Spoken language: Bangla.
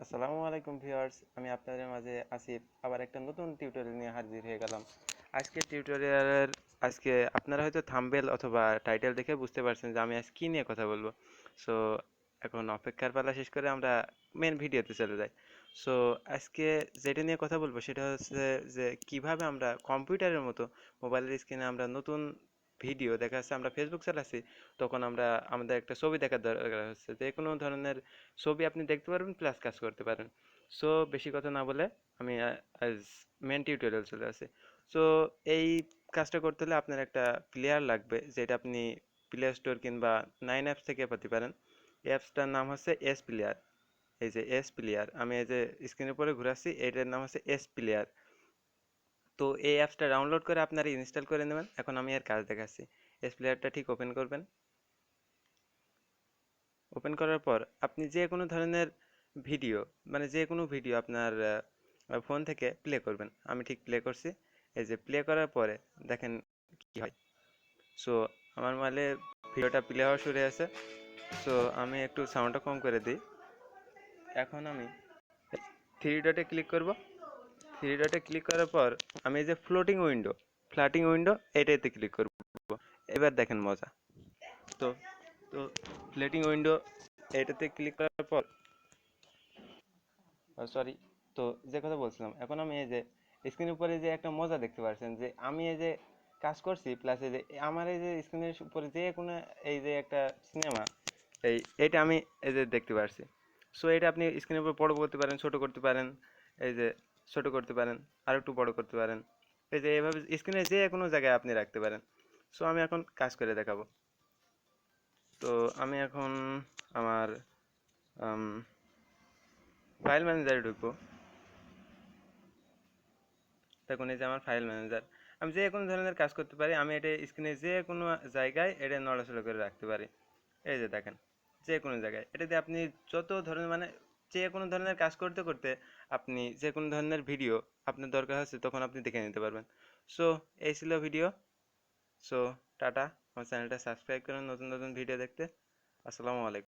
আসসালামু আলাইকুম ভিউয়ার্স, আমি আপনাদের মাঝে আসিফ আবার একটা নতুন টিউটোরিয়াল নিয়ে হাজির হয়ে গেলাম। আজকে আপনারা হয়তো থাম্বনেল অথবা টাইটেল দেখে বুঝতে পারছেন যে আমি আজ কি নিয়ে কথা বলবো। সো এখন অপেক্ষার পালা শেষ করে আমরা মেন ভিডিওতে চলে যাই। সো আজকে যেটা নিয়ে কথা বলবো সেটা হচ্ছে যে কিভাবে আমরা কম্পিউটারের মতো মোবাইলের স্ক্রিনে আমরা নতুন ভিডিও দেখা যাচ্ছে আমরা ফেসবুক চালাচ্ছি, তখন আমরা আমাদের একটা ছবি দেখার দরকার হচ্ছে, যে কোনো ধরনের ছবি আপনি দেখতে পারবেন প্লাস কাজ করতে পারেন। সো বেশি কথা না বলে আমি আজ মেন টিউটোরিয়াল চলে আসি। সো এই কাজটা করতে হলে আপনার একটা প্লেয়ার লাগবে, যেটা আপনি প্লে স্টোর কিংবা নাইন অ্যাপস থেকে পেতে পারেন। এই অ্যাপসটার নাম হচ্ছে এস প্লেয়ার। এই যে এস প্লেয়ার, আমি এই যে স্ক্রিনের উপরে ঘুরাচ্ছি, এটার নাম হচ্ছে এস প্লেয়ার। তো এই অ্যাপসটা ডাউনলোড করে আপনারা ইনস্টল করে নেবেন। এখন আমি এর কাজ দেখাচ্ছি। এস প্লেয়ারটা ঠিক ওপেন করবেন। ওপেন করার পর আপনি যে কোনো ধরনের ভিডিও, মানে যে কোনো ভিডিও আপনার ফোন থেকে প্লে করবেন। আমি ঠিক প্লে করছি। এই যে প্লে করার পরে দেখেন কি হয়। সো আমার মোবাইলে ভিডিওটা প্লে হওয়া শুরু হয়েছে। সো আমি একটু সাউন্ডটা কম করে দিই। এখন আমি থ্রি ডটে ক্লিক করব। থ্রি ডটে ক্লিক করার পর আমি এই যে ফ্লোটিং উইন্ডো এটাতে ক্লিক করব। এবার দেখেন মজা। তো তো ফ্লোটিং উইন্ডো এটাতে ক্লিক করার পর, সরি, তো যে কথা বলছিলাম, এখন আমি এই যে স্ক্রিনের উপরে যে একটা মজা দেখতে পাচ্ছেন, যে আমি এই যে কাজ করছি প্লাস এই যে আমার এই যে স্ক্রিনের উপরে যে কোনো এই যে একটা সিনেমা, এইটা আমি এই যে দেখতে পাচ্ছি। সো এটা আপনি স্ক্রিনের উপর বড় করতে পারেন, ছোট করতে পারেন। এই যে ছোট করতে পারেন, আর একটু বড় করতে পারেন। এই যে এইভাবে স্ক্রিনে যে কোনো জায়গায় আপনি রাখতে পারেন। সো আমি এখন কাজ করে দেখাবো। তো আমি এখন আমার ফাইল ম্যানেজারে ঢুকবো। দেখুন এই যে আমার ফাইল ম্যানেজার। আমি যে কোনো ধরনের কাজ করতে পারি, আমি এটা স্ক্রিনে যে কোনো জায়গায় এটা নড়াচড়া করে রাখতে পারি। এই যে দেখেন, যে কোনো জায়গায় এটা দিয়ে আপনি যত ধরনের, মানে যে কোনো ধরনের কাজ করতে করতে আপনি যে কোনো ধরনের ভিডিও আপনার দরকার হচ্ছে তখন আপনি দেখে নিতে পারবেন। সো এই ছিল ভিডিও। So tata. আমার চ্যানেলটা সাবস্ক্রাইব করুন নতুন নতুন ভিডিও দেখতে। আসসালামু আলাইকুম।